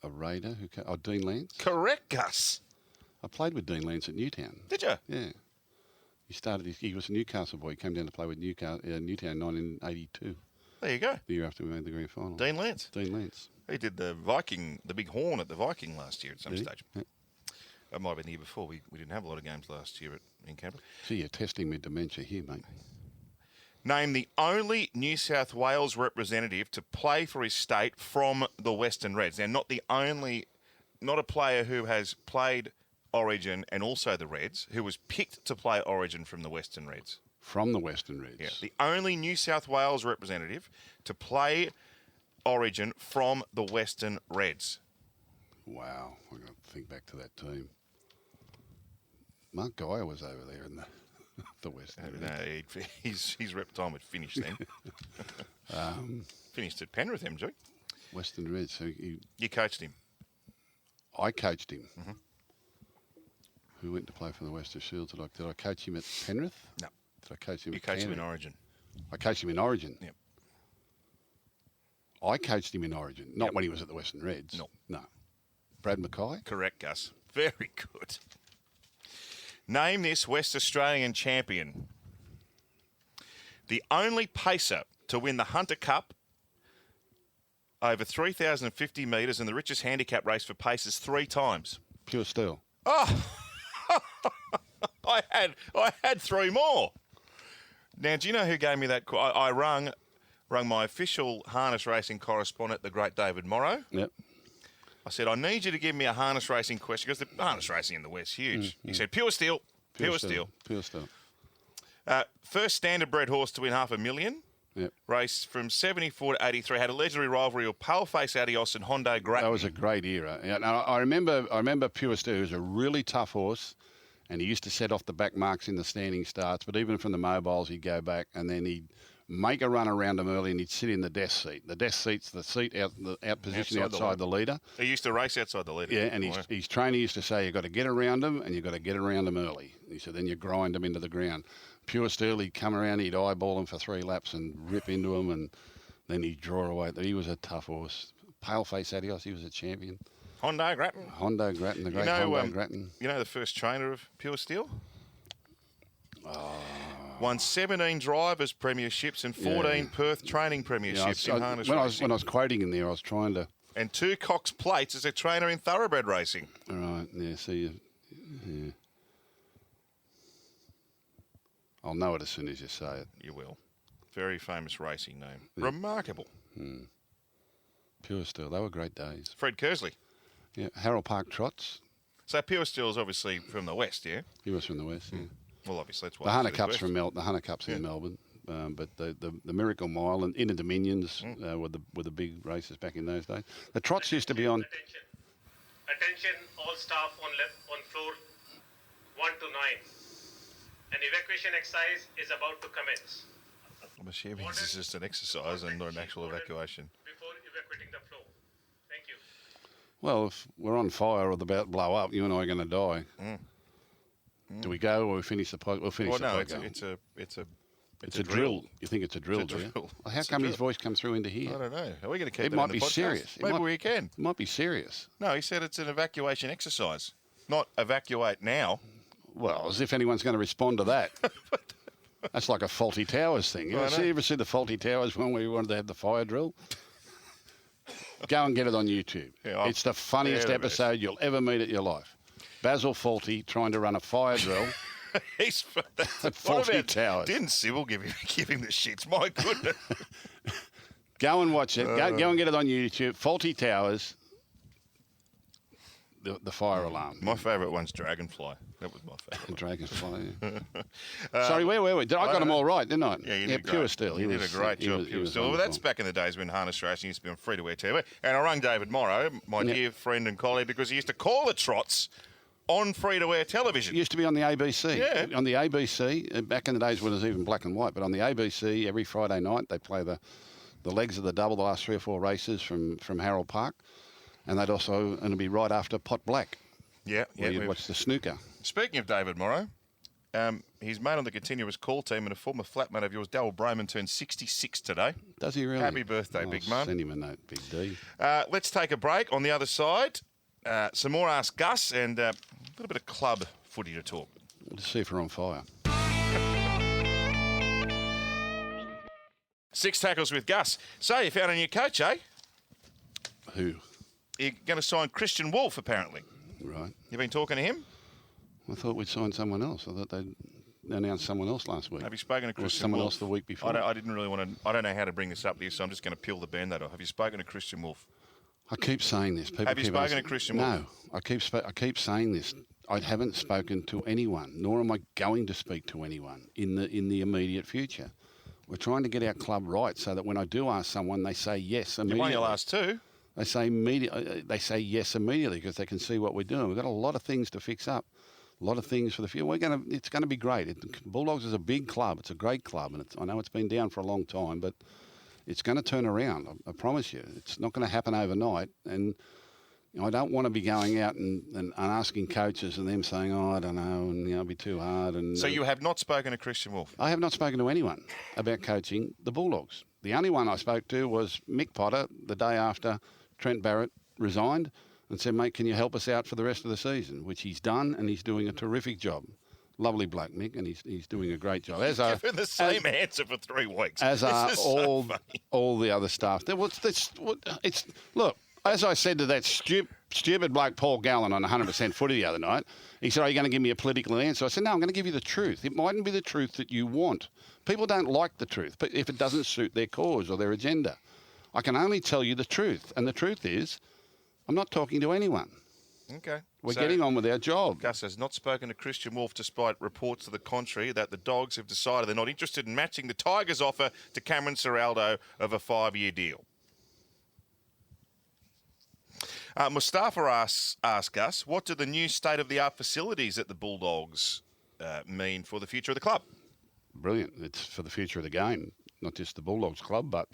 A Raider who Dean Lance? Correct, Gus. I played with Dean Lance at Newtown. Did you? Yeah. He was a Newcastle boy. He came down to play with Newtown in 1982. There you go. The year after we made the grand final. Dean Lance. Dean Lance. He did the big horn at the Viking last year at some stage. Yeah. That might have been the year before. We didn't have a lot of games last year in Canberra. See, you're testing me dementia here, mate. Name the only New South Wales representative to play for his state from the Western Reds. Now, not a player who has played Origin and also the Reds, who was picked to play Origin from the Western Reds. From the Western Reds? Yeah, the only New South Wales representative to play Origin from the Western Reds. Wow, I've got to think back to that team. Mark Geyer was over there in the Western Reds. No, his rep time had finished then. Finished at Penrith, MG. Western Reds. So You coached him. I coached him. Mm-hmm. Who went to play for the Western Shields? Did I coach him at Penrith? No. Did I coach him? You at coached him in Canberra? Origin. I coached him in Origin. Yep. I coached him in Origin, not Yep. when he was at the Western Reds. No. Brad Mackay? Correct, Gus. Very good. Name this West Australian champion. The only pacer to win the Hunter Cup over 3,050 metres and the richest handicap race for pacers 3 times. Pure Steel. Oh, I had 3 more. Now, do you know who gave me that? I rung my official harness racing correspondent, the great David Morrow. Yep. I said, I need you to give me a harness racing question because the harness racing in the West huge. He said, Pure Steel. Pure Steel. Pure Steel. First standard bred horse to win $500,000. Yep. Race from 74 to 83. Had a legendary rivalry of Paleface Adios and Hondo Grattan. That was a great era. And I remember Pure Steel. He was a really tough horse, and he used to set off the back marks in the standing starts. But even from the mobiles, he'd go back, and then he'd make a run around them early, and he'd sit in the death seat. The death seat's the seat out position outside the leader. He used to race outside the leader. Yeah, and his trainer used to say, you've got to get around them, and you've got to get around them early. He said, then you grind them into the ground. Pure Steel, he'd come around, he'd eyeball them for 3 laps and rip into them, and then he'd draw away. He was a tough horse. Paleface Adios, he was a champion. Hondo Grattan. Hondo Grattan, the great Hondo Grattan. You know the first trainer of Pure Steel? Won 17 drivers' premierships and 14 Perth training premierships in harness racing. When I was quoting in there, I was trying to... And 2 Cox plates as a trainer in thoroughbred racing. All right, yeah, see, yeah. I'll know it as soon as you say it. You will. Very famous racing name. Yeah. Remarkable. Pure Steel, they were great days. Fred Kersley. Yeah, Harold Park Trots. So Pure Steel is obviously from the West, yeah? He was from the West, yeah. Well, obviously that's why. The Hunter Cup's the Hunter Cup's in Melbourne, but the Miracle Mile and Inter Dominions were the big races back in those days. The Trots used to be on. Attention, all staff on floor 1 to 9. An evacuation exercise is about to commence. I'm assuming this is just an exercise and not an actual evacuation. Before evacuating the floor. Thank you. Well, if we're on fire or about to blow up, you and I are going to die. Do we go or we finish the podcast? We'll finish the podcast. It's a drill. You think it's a drill, do you? Well, how come his voice comes through into here? I don't know. Are we going to keep it that might in the be podcast? serious. Maybe we can. It might be serious. No, he said it's an evacuation exercise, not evacuate now. Well, as if anyone's going to respond to that. That's like a Faulty Towers thing. You ever see the Faulty Towers when we wanted to have the fire drill? Go and get it on YouTube. Yeah, it's the funniest episode you'll ever meet in your life. Basil Faulty trying to run a fire drill He's At Faulty Towers. Didn't Sybil give him the shits? My goodness. Go and watch it. Go and get it on YouTube. Faulty Towers. The fire alarm. My favourite one's Dragonfly. That was my favourite. Dragonfly. Yeah. Sorry, where were we? I got them all right, didn't I? Yeah, you did Pure great. Steel. You did a great job, Pure Steel. Well, that's back in the days when harness racing used to be on free-to-air TV. And I rang David Morrow, my dear friend and colleague, because he used to call the trots on free-to-air television. It used to be on the ABC. Yeah. On the ABC, back in the days when it was even black and white, but on the ABC, every Friday night, they play the legs of the double, the last 3 or 4 races from Harold Park. And they'd also, and it'd be right after Pot Black. Yeah, where you'd watch the snooker. Speaking of David Morrow, his mate on the continuous call team and a former flatmate of yours, Darryl Brayman, turned 66 today. Does he really? Happy birthday, big man. Send him a note, Big D. Let's take a break. On the other side, some more Ask Gus and a little bit of club footy to talk. Let's see if we're on fire. 6 tackles with Gus. So, you found a new coach, eh? Who? You're going to sign Christian Wolf, apparently. Right. You been talking to him? I thought we'd signed someone else. I thought they'd announced someone else last week. Have you spoken to Christian Wolf? Or someone else the week before? I didn't really want to... I don't know how to bring this up to you, so I'm just going to peel the Band-Aid off. Have you spoken to Christian Wolf? I keep saying this. People Have you keep spoken asking, to Christian Wolf? No. I keep saying this. I haven't spoken to anyone, nor am I going to speak to anyone in the immediate future. We're trying to get our club right so that when I do ask someone, they say yes immediately. You won your last 2. They say yes immediately because they can see what we're doing. We've got a lot of things to fix up, a lot of things for the future. It's going to be great. Bulldogs is a big club. It's a great club, and I know it's been down for a long time, but it's going to turn around. I promise you. It's not going to happen overnight, and I don't want to be going out and asking coaches and them saying, "Oh, I don't know," and it'll be too hard. And so you have not spoken to Christian Wolf? I have not spoken to anyone about coaching the Bulldogs. The only one I spoke to was Mick Potter the day after Trent Barrett resigned and said, "Mate, can you help us out for the rest of the season?" Which he's done, and he's doing a terrific job. Lovely bloke, Mick, and he's doing a great job. He's given the same answer for 3 weeks. As are all the other staff. Look, as I said to that stupid bloke Paul Gallen on 100% footy the other night, he said, "Are you going to give me a political answer?" I said, "No, I'm going to give you the truth. It mightn't be the truth that you want. People don't like the truth, but if it doesn't suit their cause or their agenda. I can only tell you the truth, and the truth is I'm not talking to anyone. Okay. We're getting on with our job." Gus has not spoken to Christian Wolf despite reports to the contrary that the Dogs have decided they're not interested in matching the Tigers' offer to Cameron Ciraldo of a 5-year deal. Mustafa asks Gus, what do the new state-of-the-art facilities at the Bulldogs mean for the future of the club? Brilliant. It's for the future of the game, not just the Bulldogs club, but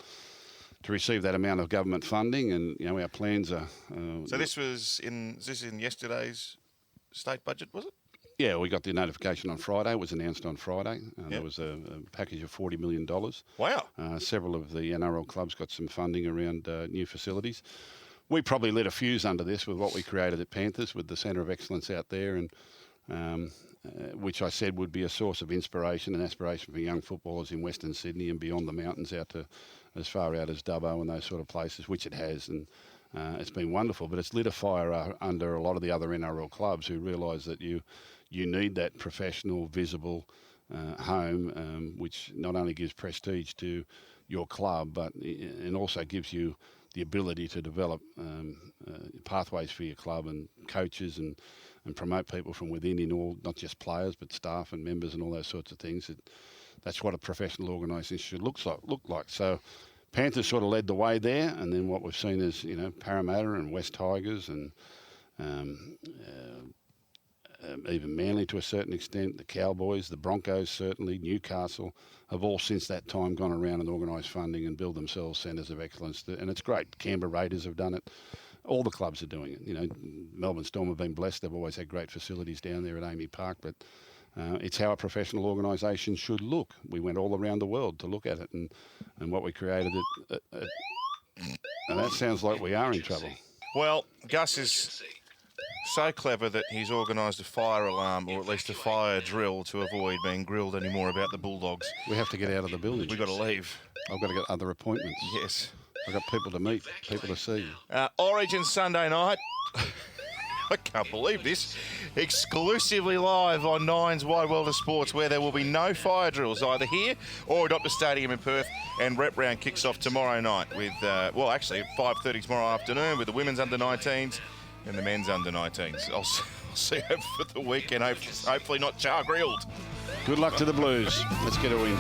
to receive that amount of government funding, and our plans are. So this was in yesterday's state budget, was it? Yeah, we got the notification on Friday. It was announced on Friday. There was a package of $40 million. Wow. Several of the NRL clubs got some funding around new facilities. We probably lit a fuse under this with what we created at Panthers with the Centre of Excellence out there, and which I said would be a source of inspiration and aspiration for young footballers in Western Sydney and beyond the mountains out to as far out as Dubbo and those sort of places, which it has. And it's been wonderful, but it's lit a fire under a lot of the other NRL clubs who realise that you need that professional, visible home, which not only gives prestige to your club, but and also gives you the ability to develop pathways for your club and coaches and promote people from within in all, not just players, but staff and members and all those sorts of things. That's what a professional organisation should look like. So Panthers sort of led the way there, and then what we've seen is, Parramatta and West Tigers and even Manly to a certain extent, the Cowboys, the Broncos certainly, Newcastle, have all since that time gone around and organised funding and build themselves centres of excellence. And it's great. Canberra Raiders have done it. All the clubs are doing it. Melbourne Storm have been blessed. They've always had great facilities down there at Amy Park, but it's how a professional organisation should look. We went all around the world to look at it, and what we created. And that sounds like we are in trouble. Well, Gus is so clever that he's organised a fire alarm, or at least a fire drill, to avoid being grilled anymore about the Bulldogs. We have to get out of the building. We've got to leave. I've got to get other appointments. Yes. I've got people to meet, people to see. Origin Sunday night. I can't believe this. Exclusively live on Nine's Wide World of Sports, where there will be no fire drills either here or at Optus Stadium in Perth. And Rep Round kicks off tomorrow night with, actually at 5:30 tomorrow afternoon with the women's under-19s and the men's under-19s. I'll see you for the weekend. Hopefully not char grilled. Good luck to the Blues. Let's get a win.